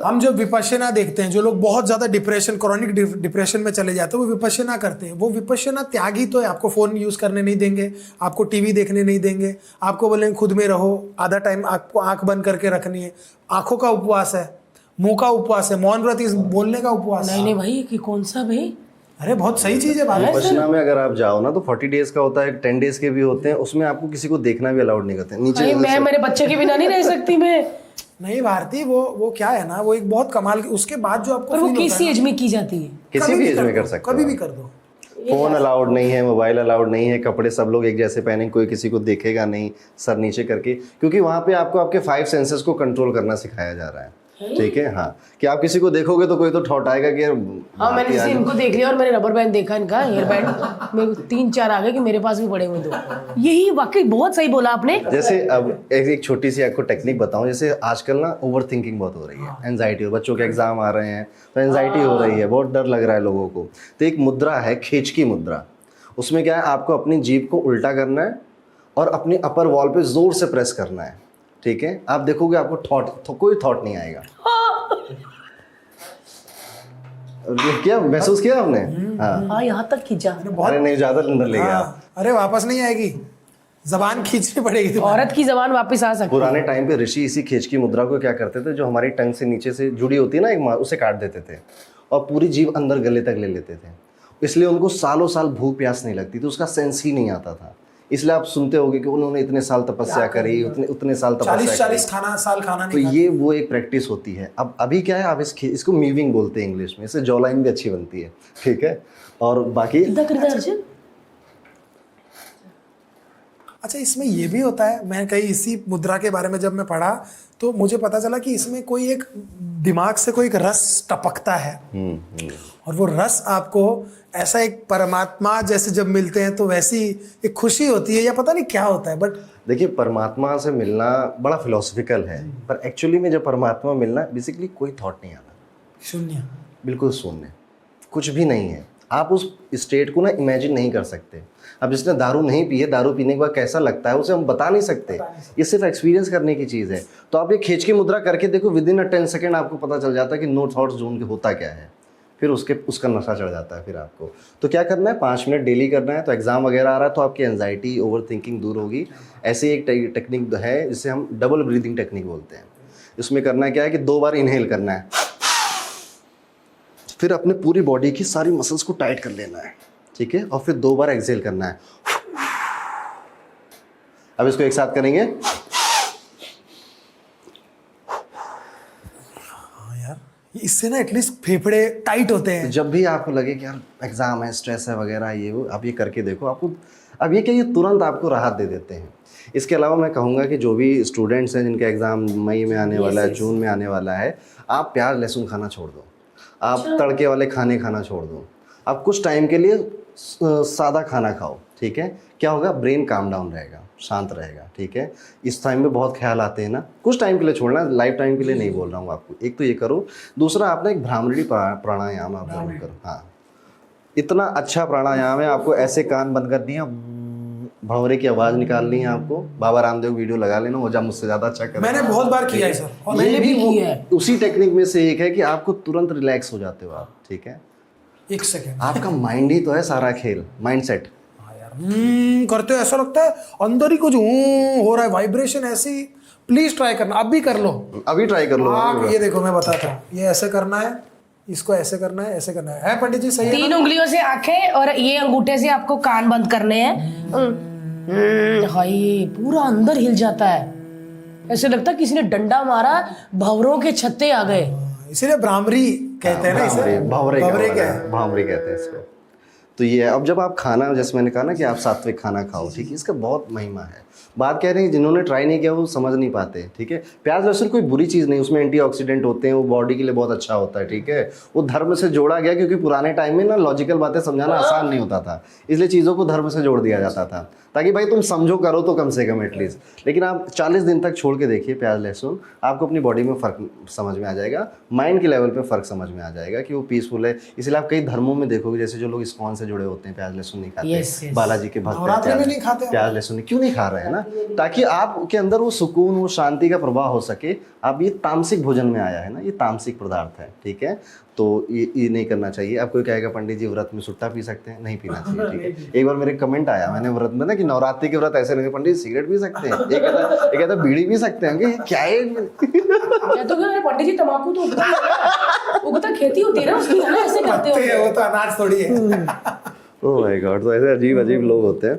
हम जो विपश्यना देखते हैं, जो लोग बहुत ज्यादा डिप्रेशन, क्रॉनिक डिप्रेशन में चले जाते हैं, वो विपश्यना करते हैं। वो विपश्यना त्यागी तो है, आपको फोन यूज करने नहीं देंगे, आपको टीवी देखने नहीं देंगे, आपको बोलेंगे खुद में रहो, आधा टाइम आपको आंख बंद करके रखनी है। आंखों का उपवास है, मुंह का उपवास है, मौन व्रत इस बोलने का उपवास है। नहीं भाई, कि कौन सा भाई? अरे बहुत सही चीज है भाई। विपश्यना में अगर आप जाओ ना तो 40 डेज का होता है, 10 डेज के भी होते हैं। उसमें आपको किसी को देखना भी अलाउड नहीं करते नीचे। भाई मैं मेरे बच्चे के बिना नहीं रह सकती मैं। नहीं भारती, वो क्या है ना, वो एक बहुत कमाल की, उसके बाद जो आपको और वो feel होता किस है ना, एज में की जाती है? किसी भी एज में कर सकते हो, कभी भी कर दो। फोन अलाउड नहीं है, मोबाइल अलाउड नहीं है, कपड़े सब लोग एक जैसे पहने, कोई किसी को देखेगा नहीं सर नीचे करके, क्योंकि वहां पे आपको आपके 5 सेंसेस को कंट्रोल करना सिखाया जा रहा है। ठीक है, हाँ, कि आप किसी को देखोगे तो कोई तो थॉट आएगा कि हाँ, मैंने जैसे इनको देख लिया और मैंने रबर बैंड देखा, इनका हेयर बैंड मेरे को 3-4 आ गए कि मेरे पास भी पड़े हुए 2। यही वाकई बहुत सही बोला आपने। जैसे अब एक छोटी सी आपको टेक्निक बताऊं। जैसे आजकल ना ओवर थिंकिंग बहुत हो रही है, एंजाइटी, बच्चों के एग्जाम आ रहे हैं तो एंजाइटी हो रही है, बहुत डर लग रहा है लोगों को। तो एक मुद्रा है खींच की मुद्रा। उसमें क्या है, आपको अपनी जीभ को उल्टा करना है और अपनी अपर वॉल पे जोर से प्रेस करना है। ठीक है, आप देखोगे आपको कोई थॉट नहीं आएगा। क्या महसूस किया आपने? हाँ, यहाँ तक खींचा। अरे नहीं, ज्यादा अंदर ले गया। अरे वापस नहीं आएगी, जबान खींचनी पड़ेगी। औरत की जबान वापस आ सकती है। पुराने टाइम पे ऋषि इसी खींच की मुद्रा को क्या करते थे, जो हमारी टंग से नीचे से जुड़ी होती है ना एक उसे काट देते थे और पूरी जीभ अंदर गले तक ले लेते थे। इसलिए उनको सालों साल भूख प्यास नहीं लगती थी, उसका सेंस ही नहीं आता था। इसलिए आप सुनते होगे कि उन्होंने इतने साल तपस्या करी, उतने साल तपस्या 40 साल खाना तो नहीं ये वो एक प्रैक्टिस होती है। अब अभी क्या है, आप इसको मीविंग बोलते हैं इंग्लिश में, इससे जॉ लाइन भी अच्छी बनती है। ठीक है, और बाकी अच्छा, इसमें ये भी होता है, मैं कहीं इसी मुद्रा के बारे में जब मैं पढ़ा तो मुझे पता चला कि इसमें कोई एक दिमाग से कोई एक रस टपकता है। और वो रस आपको ऐसा एक परमात्मा जैसे जब मिलते हैं तो वैसी एक खुशी होती है, या पता नहीं क्या होता है। बट देखिए, परमात्मा से मिलना बड़ा फिलोसफिकल है, पर एक्चुअली में जब परमात्मा मिलना बेसिकली कोई थॉट नहीं आना, शून्य, बिल्कुल शून्य, कुछ भी नहीं है। आप उस स्टेट को ना इमेजिन नहीं कर सकते। अब जिसने दारू नहीं पी है, दारू पीने के बाद कैसा लगता है उसे हम बता नहीं सकते, ये सिर्फ एक्सपीरियंस करने की चीज़ है। तो आप ये खींच की मुद्रा करके देखो, विद इन 10 सेकेंड आपको पता चल जाता है कि नो थॉट्स जोन के होता क्या है। फिर उसका नशा चढ़ जाता है फिर आपको। तो क्या करना है, 5 मिनट डेली करना है। तो एग्जाम वगैरह आ रहा है तो आपकी एंजाइटी, ओवर थिंकिंग दूर होगी। ऐसी एक टेक्निक है जिसे हम डबल ब्रीदिंग टेक्निक बोलते हैं। इसमें करना क्या है कि 2 बार इनहेल करना है, फिर अपने पूरी बॉडी की सारी मसल्स को टाइट कर लेना है। ठीक है, और फिर 2 बार एक्सहेल करना है। अब इसको एक साथ करेंगे। हाँ यार, इससे ना एटलीस्ट फेफड़े टाइट होते हैं। जब भी आपको लगे कि यार एग्जाम है, स्ट्रेस है वगैरह, ये वो, आप ये करके देखो। आपको अब ये क्या, ये तुरंत आपको राहत दे देते हैं। इसके अलावा मैं कहूँगा कि जो भी स्टूडेंट्स हैं जिनका एग्ज़ाम मई में आने वाला है, जून में आने वाला है, आप प्याज लहसुन खाना छोड़ दो, आप तड़के वाले खाने खाना छोड़ दो, आप कुछ टाइम के लिए सादा खाना खाओ। ठीक है, क्या होगा, ब्रेन काम डाउन रहेगा, शांत रहेगा। ठीक है, इस टाइम में बहुत ख्याल आते हैं ना, कुछ टाइम के लिए छोड़ना, लाइफ टाइम के लिए नहीं बोल रहा हूँ आपको। एक तो ये करो, दूसरा आप ना एक भ्रामरी प्राणायाम आप जरूर करो। हाँ, इतना अच्छा प्राणायाम है। आपको ऐसे कान बंद कर दिए, भंवरे की आवाज़ निकालनी है आपको। बाबा रामदेव वीडियो लगा लेना, वो जब मुझसे ज़्यादा अच्छा कर। मैंने बहुत बार किया है सर, और मैंने भी किया है। उसी टेक्निक में से एक है कि आपको तुरंत रिलैक्स हो जाते हो आप। ठीक है, 1 सेकेंड, आपका माइंड ही तो है सारा खेल, माइंड सेट। हाँ यार, करते हो ऐसा लगता है अंदर ही कुछ हो रहा है, वाइब्रेशन ऐसी। प्लीज ट्राई करना, अब भी कर लो, अभी ट्राई कर लो आप। ये देखो मैं बताता हूँ, ये ऐसे करना है, इसको ऐसे करना है, ऐसे करना है पंडित जी सही है? 3 उंगलियों से आंखें और ये अंगूठे से आपको कान बंद करने हैं। हाय, पूरा अंदर हिल जाता है, ऐसे लगता है किसी ने डंडा मारा, भंवरों के छत्ते आ गए। इसीलिए भ्रामरी कहते हैं ना इसे, भंवरे क्या है? भंवरे कहते हैं इसको। तो ये अब जब आप खाना, जैसे मैंने कहा ना कि आप सात्विक खाना खाओ, ठीक है, इसका बहुत महिमा है। बात कह रहे हैं जिन्होंने ट्राई नहीं किया वो समझ नहीं पाते। ठीक है, प्याज लहसुन कोई बुरी चीज़ नहीं, उसमें एंटीऑक्सीडेंट होते हैं, वो बॉडी के लिए बहुत अच्छा होता है। ठीक है, वो धर्म से जोड़ा गया, क्योंकि पुराने टाइम में ना लॉजिकल बातें समझाना आसान नहीं होता था, इसलिए चीज़ों को धर्म से जोड़ दिया जाता था, ताकि भाई तुम समझो, करो तो कम से कम एटलीस्ट। लेकिन आप 40 दिन तक छोड़ के देखिए प्याज लहसुन, आपको अपनी बॉडी में फ़र्क समझ में आ जाएगा, माइंड के लेवल पे फ़र्क समझ में आ जाएगा कि वो पीसफुल है। इसलिए आप कई धर्मों में देखोगे, जैसे जो लोग इस्कॉन से से जुड़े होते हैं, प्याज लहसुन नहीं खाते। Yes, yes. बालाजी के भक्त हैं, नवरात्रि में नहीं खाते प्याज लहसुन क्यों नहीं खा रहे हैं ना, ताकि आपके अंदर वो सुकून, वो शांति का प्रवाह हो सके। अब ये तामसिक भोजन में आया है ना, ये तामसिक पदार्थ है, ठीक है। तो ये नहीं करना चाहिए। अब कोई कहेगा पंडित जी व्रत में सुट्टा पी सकते हैं, नहीं पीना चाहिए, ठीक है। एक बार मेरे कमेंट आया, मैंने व्रत में ना कि नवरात्रि के व्रत ऐसे नहीं, पंडित सिगरेट पी सकते हैं, एक कहता बीड़ी पी सकते हैं, कि क्या है मैं तो कह पंडित जी तंबाकू तो उगता खेती होती है ना उसकी, है ना, ऐसे करते हो। वो तो अनाज थोड़ी है। ओह माय गॉड, तो ऐसे अजीब अजीब लोग होते हैं।